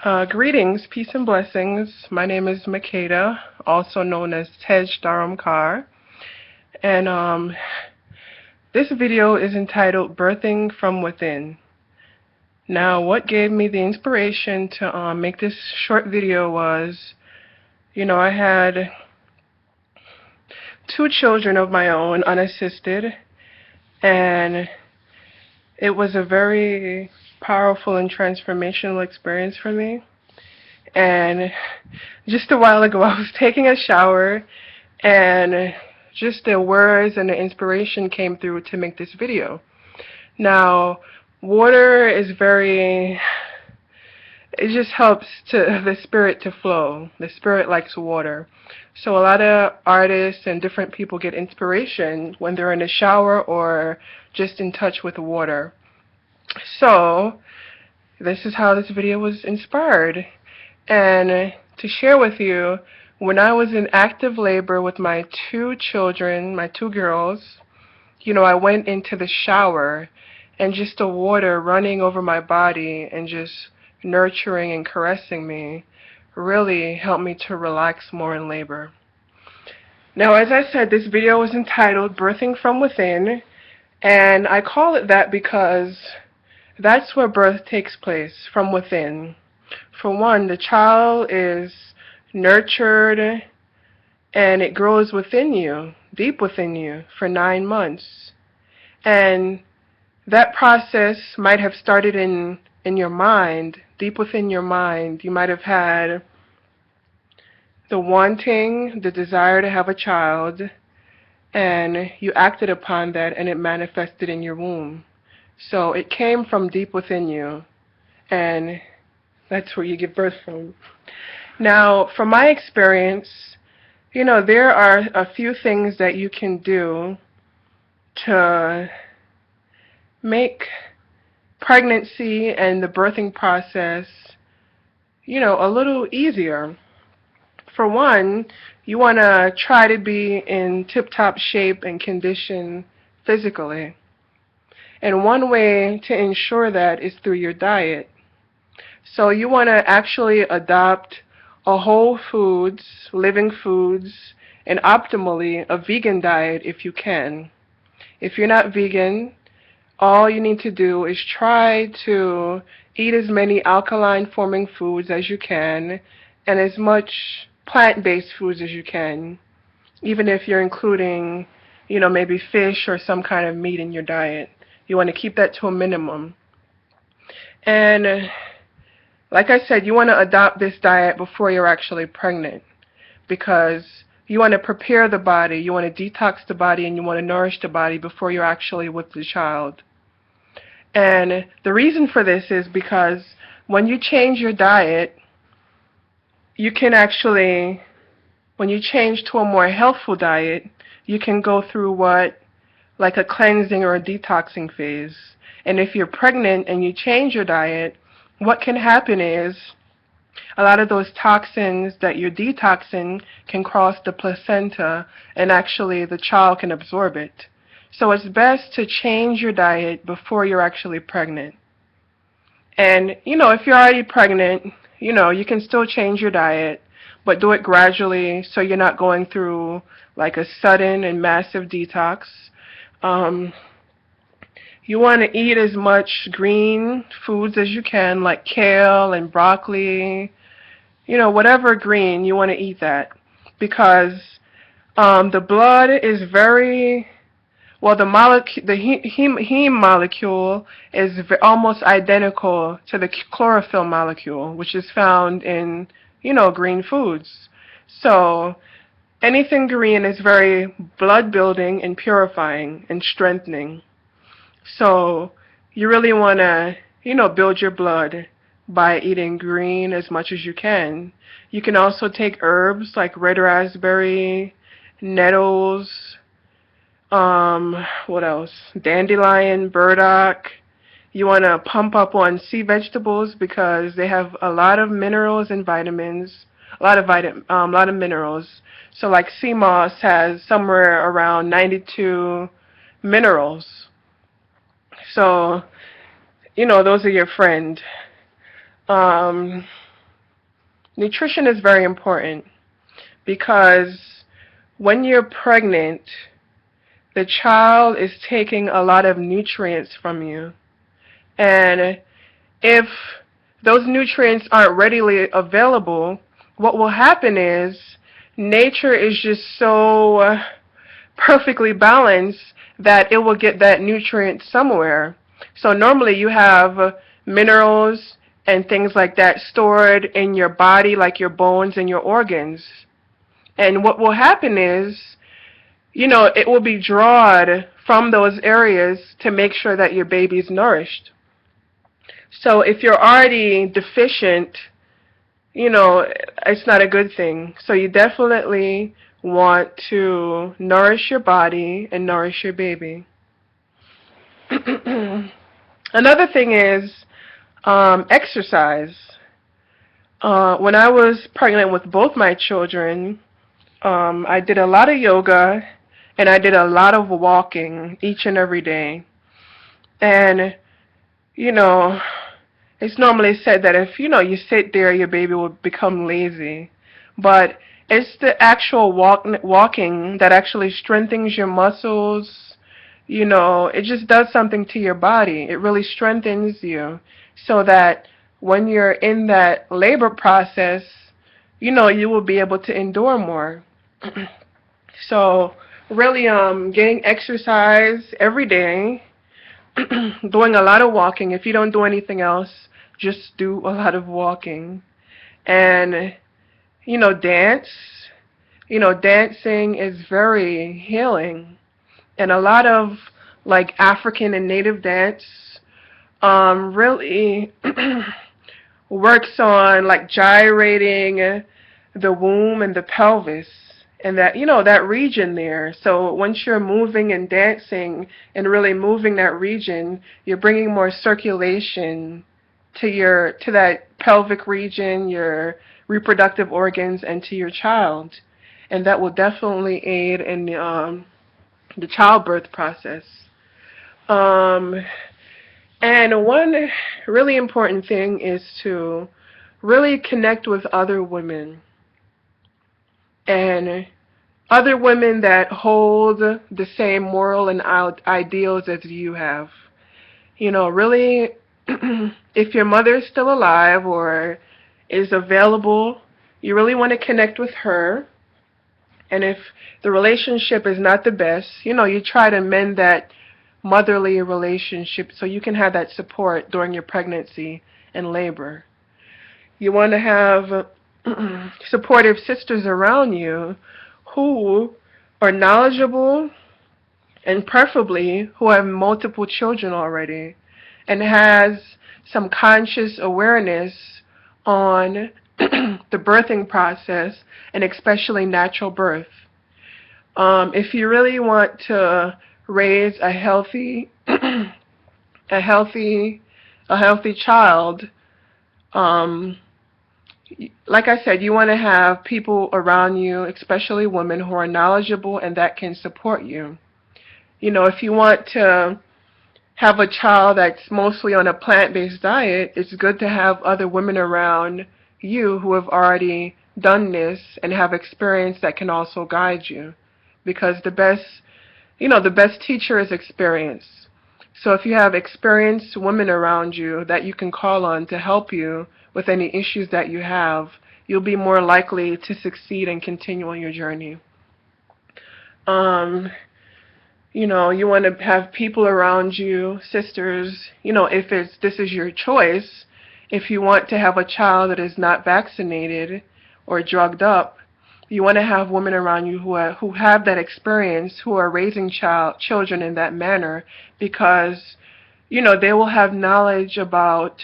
Greetings, peace and blessings. My name is Makeda, also known as Tej Dharamkar, and this video is entitled Birthing from Within. Now, what gave me the inspiration to make this short video was, I had two children of my own, unassisted, and it was a very powerful and transformational experience for me. And just a while ago, I was taking a shower, and just the words and the inspiration came through to make this video. Now, water is it just helps to the spirit to flow. The spirit likes water. So a lot of artists and different people get inspiration when they're in the shower or just in touch with water. So this is how this video was inspired. And to share with you, when I was in active labor with my two children, my two girls, I went into the shower, and just the water running over my body and just nurturing and caressing me really helped me to relax more in labor. Now, as I said, this video is entitled Birthing from Within, and I call it that because that's where birth takes place, from within. For one, the child is nurtured and it grows within you, deep within you, for 9 months. And that process might have started in your mind, deep within your mind. You might have had the wanting, the desire to have a child, and you acted upon that and it manifested in your womb. So it came from deep within you, and that's where you give birth from. Now, from my experience, there are a few things that you can do to make pregnancy and the birthing process, a little easier. For one, you want to try to be in tip-top shape and condition physically. And one way to ensure that is through your diet. So you want to actually adopt a whole foods, living foods, and optimally a vegan diet if you can. If you're not vegan, all you need to do is try to eat as many alkaline forming foods as you can and as much plant-based foods as you can, even if you're including, maybe fish or some kind of meat in your diet. You want to keep that to a minimum. And like I said, you want to adopt this diet before you're actually pregnant, because you want to prepare the body, you want to detox the body, and you want to nourish the body before you're actually with the child. And the reason for this is because when you change your diet, you can actually, when you change to a more healthful diet, you can go through like a cleansing or a detoxing phase. And if you're pregnant and you change your diet, what can happen is a lot of those toxins that you're detoxing can cross the placenta, and actually the child can absorb it. So it's best to change your diet before you're actually pregnant. And, if you're already pregnant, you can still change your diet, but do it gradually so you're not going through like a sudden and massive detox. You want to eat as much green foods as you can, like kale and broccoli, whatever green, you want to eat that. Because the blood is the heme molecule is almost identical to the chlorophyll molecule, which is found in, green foods. So anything green is very blood building and purifying and strengthening. So you really want to, build your blood by eating green as much as you can. You can also take herbs like red raspberry, nettles, what else? Dandelion, burdock. You want to pump up on sea vegetables because they have a lot of minerals and vitamins, a lot of minerals. So like sea moss has somewhere around 92 minerals. So, those are your friend. nutrition is very important because when you're pregnant, the child is taking a lot of nutrients from you. And if those nutrients aren't readily available, what will happen is nature is just so perfectly balanced that it will get that nutrient somewhere. So normally you have minerals and things like that stored in your body, like your bones and your organs. And what will happen is, it will be drawn from those areas to make sure that your baby is nourished. So if you're already deficient, it's not a good thing. So you definitely want to nourish your body and nourish your baby. Another thing is exercise. When I was pregnant with both my children, I did a lot of yoga and I did a lot of walking each and every day. And, it's normally said that if, you sit there, your baby will become lazy. But it's the actual walking that actually strengthens your muscles. It just does something to your body. It really strengthens you so that when you're in that labor process, you will be able to endure more. So really getting exercise every day, doing a lot of walking. If you don't do anything else, just do a lot of walking. And, dance. Dancing is very healing. And a lot of, like, African and native dance really works on, like, gyrating the womb and the pelvis and that, that region there. So once you're moving and dancing and really moving that region, you're bringing more circulation to that pelvic region, your reproductive organs, and to your child. And that will definitely aid in the childbirth process. And one really important thing is to really connect with other women. And other women that hold the same moral and ideals as you have. Really, if your mother is still alive or is available, you really want to connect with her. And if the relationship is not the best, you try to mend that motherly relationship so you can have that support during your pregnancy and labor. You want to have supportive sisters around you who are knowledgeable and preferably who have multiple children already and has some conscious awareness on the birthing process and especially natural birth. If you really want to raise a healthy child, like I said, you want to have people around you, especially women, who are knowledgeable and that can support you. If you want to have a child that's mostly on a plant-based diet, it's good to have other women around you who have already done this and have experience that can also guide you. Because the best teacher is experience. So if you have experienced women around you that you can call on to help you with any issues that you have, you'll be more likely to succeed and continue on your journey. You want to have people around you, sisters, if this is your choice. If you want to have a child that is not vaccinated or drugged up, you want to have women around you who have that experience, who are raising children in that manner, because, they will have knowledge about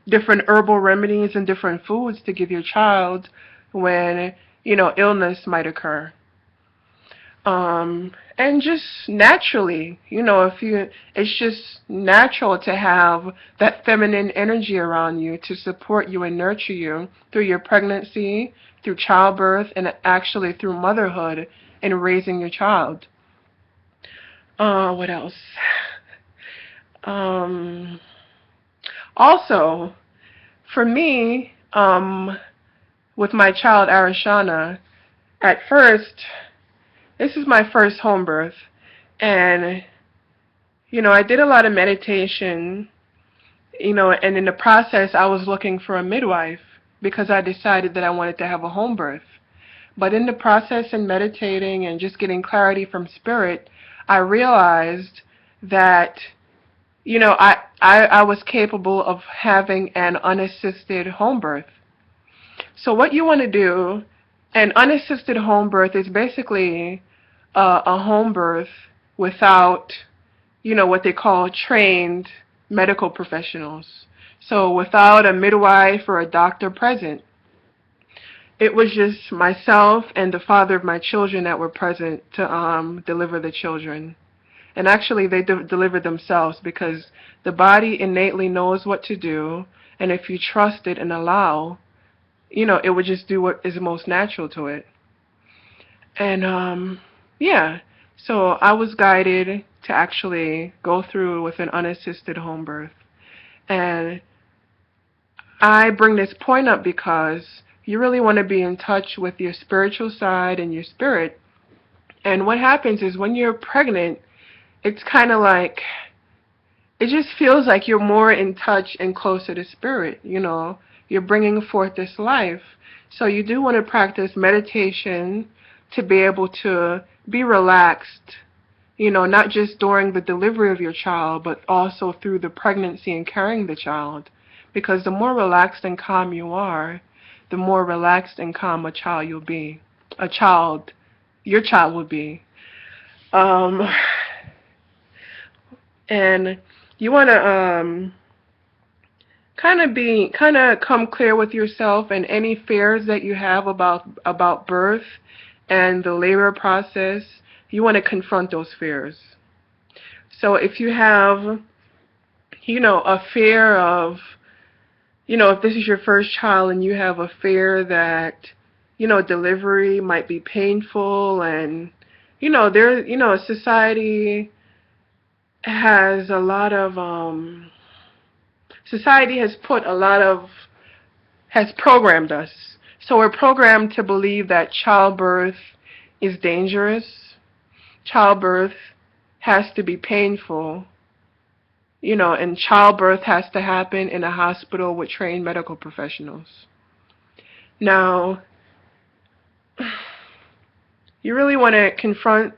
different herbal remedies and different foods to give your child when, illness might occur. And just naturally, it's just natural to have that feminine energy around you to support you and nurture you through your pregnancy, through childbirth, and actually through motherhood and raising your child. What else? Also, for me, with my child Arishana, at first, this is my first home birth, and I did a lot of meditation, and in the process I was looking for a midwife because I decided that I wanted to have a home birth. But in the process and meditating and just getting clarity from spirit, I realized that I was capable of having an unassisted home birth. So what you want to do, an unassisted home birth is basically a home birth without, what they call trained medical professionals. So without a midwife or a doctor present. It was just myself and the father of my children that were present to deliver the children. And actually they delivered themselves because the body innately knows what to do, and if you trust it and allow, it would just do what is most natural to it. And yeah, so I was guided to actually go through with an unassisted home birth. And I bring this point up because you really want to be in touch with your spiritual side and your spirit. And what happens is when you're pregnant, it's kind of like, it just feels like you're more in touch and closer to spirit, You're bringing forth this life. So you do want to practice meditation to be able to be relaxed, not just during the delivery of your child, but also through the pregnancy and carrying the child. Because the more relaxed and calm you are, the more relaxed and calm your child will be. And you want to kind of come clear with yourself and any fears that you have about birth and the labor process. You want to confront those fears. So if you have, a fear of, if this is your first child and you have a fear that, delivery might be painful, and, society has a lot of, society has programmed us. So we're programmed to believe that childbirth is dangerous. Childbirth has to be painful. And childbirth has to happen in a hospital with trained medical professionals. Now, you really want to confront,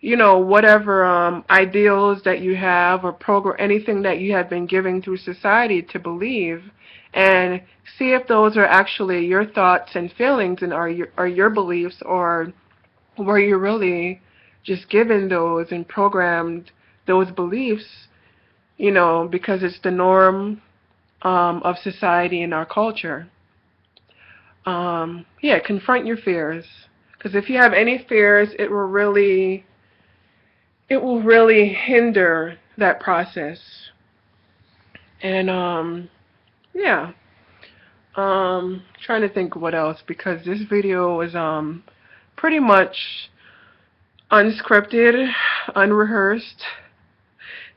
whatever ideals that you have or anything that you have been given through society to believe, and see if those are actually your thoughts and feelings and are your beliefs, or were you really just given those and programmed those beliefs, because it's the norm of society and our culture. Yeah, confront your fears. Because if you have any fears, it will really hinder that process. And yeah. Trying to think what else, because this video was pretty much unscripted, unrehearsed,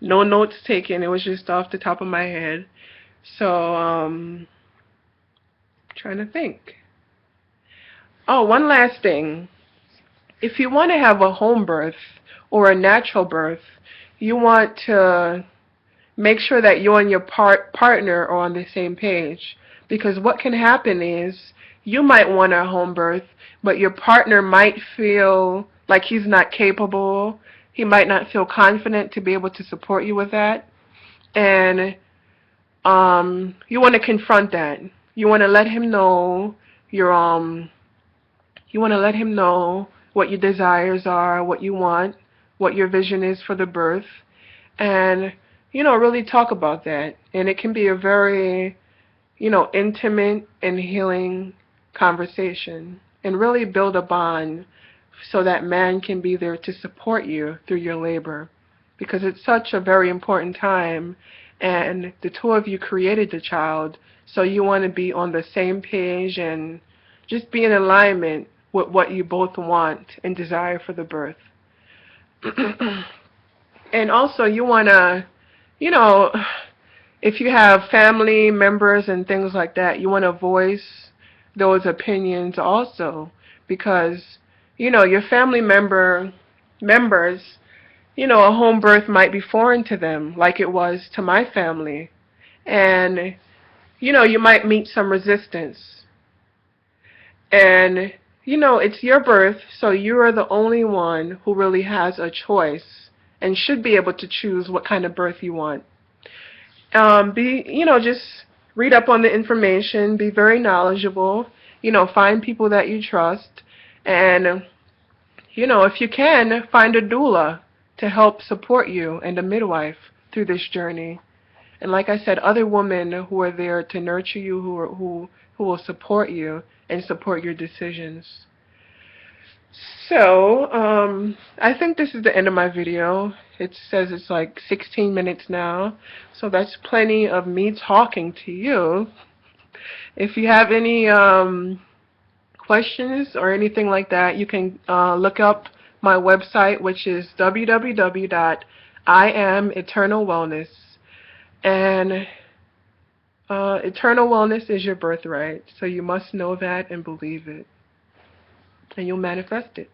no notes taken. It was just off the top of my head. So trying to think. Oh, one last thing. If you want to have a home birth or a natural birth, you want to make sure that you and your partner are on the same page. Because what can happen is you might want a home birth, but your partner might feel like he's not capable. He might not feel confident to be able to support you with that. And you want to confront that. You want to let him know you want to let him know what your desires are, what you want, what your vision is for the birth, and really talk about that. And it can be a very intimate and healing conversation, and really build a bond so that man can be there to support you through your labor, because it's such a very important time, and the two of you created the child, so you want to be on the same page and just be in alignment with what you both want and desire for the birth. And also you want to, if you have family members and things like that, you want to voice those opinions also, because your family members, a home birth might be foreign to them, like it was to my family, and you might meet some resistance. And it's your birth, so you are the only one who really has a choice and should be able to choose what kind of birth you want. Just read up on the information, be very knowledgeable, find people that you trust, and, if you can, find a doula to help support you and a midwife through this journey. And like I said, other women who are there to nurture you, who will support you and support your decisions. So, I think this is the end of my video. It says it's like 16 minutes now, so that's plenty of me talking to you. If you have any questions or anything like that, you can look up my website, which is www.iameternalwellness. And eternal wellness is your birthright, so you must know that and believe it, and you'll manifest it.